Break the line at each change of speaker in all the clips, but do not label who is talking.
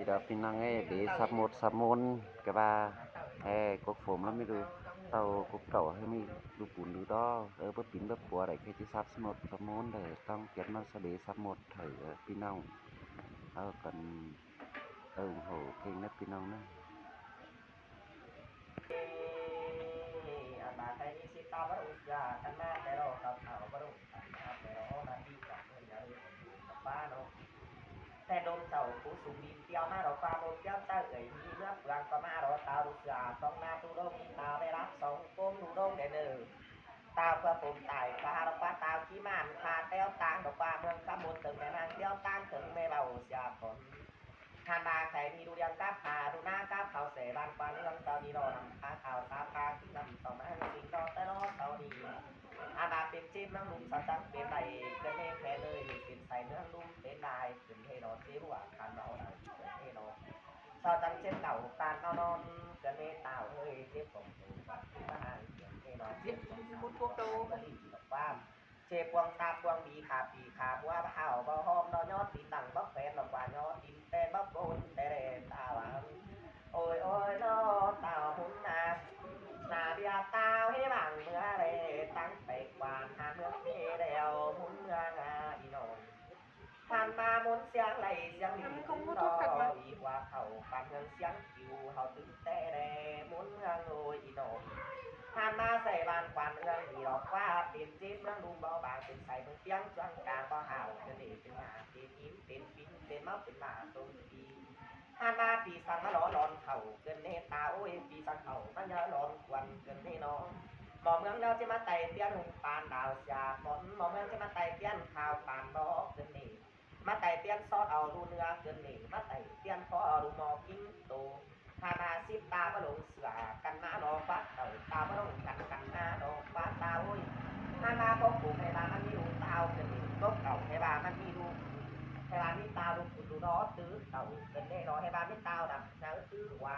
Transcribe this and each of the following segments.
thì đó pin năng ấy để sắp môn cái bà hay cuộc phồm lắm mới được tàu cuộc tàu hay mi được bún được đó ở bớt pin bớt bùa đấy cái chỉ sắp môn đểต้องเก็บมาสเดซับหมดเถอะพี่น้องcần ủng hộ kênh nướcพี่น้องนะ
bà thấy đi xí to bắt đầu ra căn ma để rồi tàu tàu bắt đầu để rồi là đi cả người nhà đi ba nóแต่โดนเจ้าผู้สูงดินเตียวมาเราฟ้าโดนเจ้าเจ้าเอ๋ยมีเมื่อเปลืองก็มาเราตาดุษยาต้องนาตูดงตาได้รับสองก้มดูดงเดนตาเพื่อผมตายพาเราฟ้าตาขี้มันพาเต้าตางดอกฟ้าเมืองขมุนถึงแม่นางเตี้ยวตางถึงแม่เบาเสียผลทานมาใครมีดูยังกับพาดูหน้ากับเขาเสบานกวานเรื่องเจ้าดีรอนำพาข่าวตาพาที่นำต่อมาสิ่งต่อแต่รอเจ้าดีอาณาเป็นจิ้มน้ำลุมสาวจังเป็นใดเกินเองแพ้เลยเป็นใส่เนื้อลุ่มเป็นนายเป็นเทนอเสียหัวคันเราได้เป็นเทนอสาวจังเช่นเก่าการเอานอนเกินเองเต่าเฮ้ยเจ็บผมตัวที่บ้านเป็นเทนอเจ็บผมตัวก็รีบดอกบ้านเจ็บพวงตาพวงบีขาปีขาว่าเห่าบ่หอมนอนยอดตีนดังบักแฟนดอกว่ายอดตีนแต่บักโกนแต่เรตาหวานโอ้ยโอ้ยนอเต่าหุ่นนานาเดียตาวให้บังเมื่อไรตั้งไปกวานหาเมื่อเที่ยวมุนเมืองอีนงผ่านมามุนเสียงไหลเสียงดีรออีกว่าเขาผ่านเมืองเสียงคิวเขาตึงแต่แดมุนเมืองโอยอีนงผ่านมาใส่บานกวานเมืองดีดอกว่าเปลี่ยนจิ้มเมืองลุงเบาบางเป็นใส่เมืองเสียงจังกลางบ่ห่าวจะเด็เป็นหมาเป็นยิ้มเป็นปิ้นเป็นเมาเป็นหมาตรงทีผ่านมาปีสังมาหล่อหลอนเข่าเกินเนตาโอ้ยปีสังเข่ามันยาหลอนควันเกินเนน้องหมอเมืองเราจะมาไต่เตี้ยนหุงปานดาวชาฝนหมอเมืองจะมาไต่เตี้ยนข่าวปานบอกเกินเนมาไต่เตี้ยนซอดเอาดูเนื้อเกินเนมาไต่เตี้ยนพอเอาดูหมอกิ้งโตพามาซิบตาบะหลงเสือกันหน้าดอกฟ้าเต่าตาบะหลงกันหน้าดอกฟ้าตาโอ้ยพามาพบปู่ให้บามันมีลูกเต่าเกินเนก็เก่าให้บามันมีลูกให้บามีตาลูกดูน้อตื้อเต่าเกินเนรอให้บามีตาดับเนื้อตื้อว่า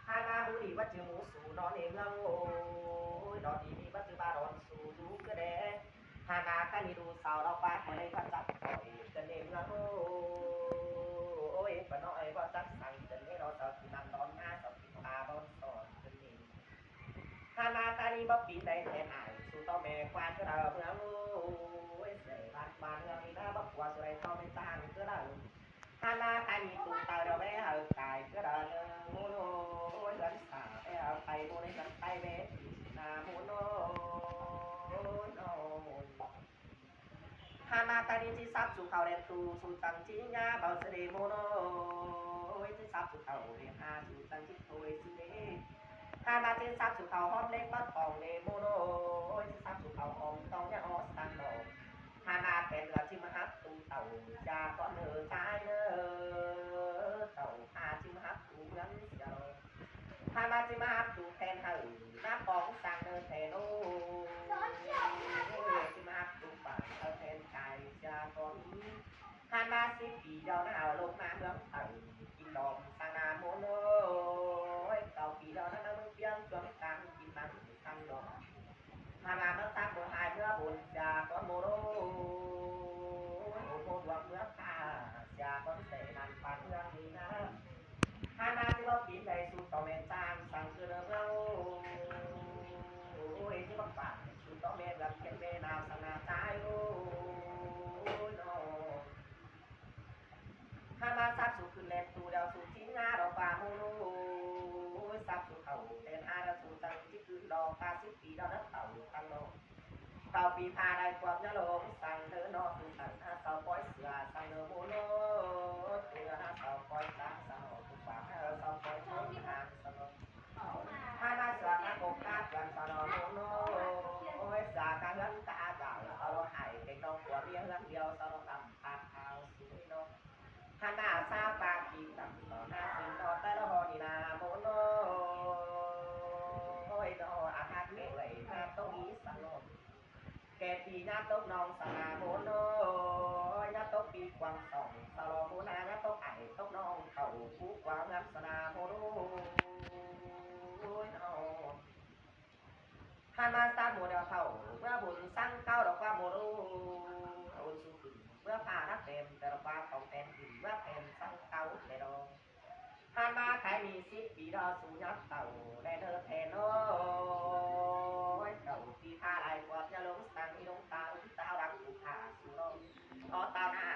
พามาดูดีว่าจือหมูสูนอนเองเงาโอ้ยดอนดีมีว่าจือบาดอนสูดูก็เด้พามาคันนี้ดูสาวเราไปให้ได้พัดจับต่อยเกินเนเงาโอ้ยปน้อยว่าจักสั่งเกินเนเราจะกินนันดอนหน้าจะกินตาบอนสอนเกินเนพามาคันนี้บ่ปีนได้แทนไหนสู่ต่อแม่ควานก็เราเมืองโอ้ยเสยบ้านเมืองนี้นะบ่กลัวสุดเลยต่อไม่จ้างก็เราฮานาคันนี้ตูตาเราไม่เอาไก่ก็เราโมโนกันสาไปเอาไก่โมในกันไก่เม็ดนาโมโนโนฮานาคันนี้ที่ซับสู่เขาเรียนตูสู่ตังจีญาเบาเสดโมโนที่ซับสู่เขาเรียนอาสู่ตังจิตโตยสิเดฮานาที่ซับสู่เขาฮอตเล็กปัดทองเดโมโนที่ซับสู่เขาอมต้องเนี่ยออสตันโนฮานาเป็นเราที่มหัตตูเต่าจากก้อนเนื้อตายเนื้อเต่าหาที่มหัตตูเงินเจ้าฮานาที่มหัตตูแทนหือน้าปองสั่งเนื้อแทนโอ้ที่มหัตตูป่าเขาแทนกายจากก้อนฮานาสิปีเดียวหน้าลงมาเมืองเต่ากินดอกสังนาโมโนเต่าปีเดียวนั้นเมืองเพียงจวงการกินมันทันดอกฮานาเมื่อซักโดนหายเมื่อบุญจากก้อนโมโนโมดวงเมื่อข้าจากก้อนเสนันปันเมืองนี้นะฮานาที่ว่าปีนในสู่ต่อแม่จางสั่งคือเมื่อโอ้ยที่ว่าป่าสู่ต่อแม่แบบเขียนเมนาวสนาใจโอ้ยโนฮานาซับสู่คืนแลนตูเดาสู่ทิ้งงาดอกป่าโมโนซับสู่เขาเต้นอาดาสู่ตังที่คืนดอกตาสิบปีดอกนักเต่าตั้งโลเต่าปีพาได้ความยะลงสั่งเธอนอกสู่ตังอาเสาปอยเสือสั่งเนอโมโนเสืออาเสาปอยตาเสาทุกป่าเสาปอยชนหางสนฮานาเสือนาโกกากันสนอโมโนโอ้ยสาการเงินตาเจ้าเสาหายเด็กน้องหัวเรียงเงินเดียวเสาทำปากเอาสุยโนฮานาซาปากีตังต่อหน้าสิงต่อแต่ละหอนีนาโมโนโอ้ยโนอาหารเก่งเลยนาต้องมีสนมแกปีนาตกนองสนาโมโนนาตกปีกวางสองสโลโมนานาตกไอตกนองเข่าผู้กวางงับสนาโมโนโอ้ยโนฮานาซาโมเดลเข่าเมื่อบุญสร้างเก้าดอกว่าโมโนบุญสุขุนเมื่อผ่านักเต็มแต่ละว่าของเต็มถึงเมื่อเต็มสร้างเก้าเลยดอง มีสิบปีดอสูยักเต่าได้เธอแทนโอ้ยเต่าตีท่าลายกว่าจะลงสังลงตาลงตาดังผูกขาสูโรอตาหน้า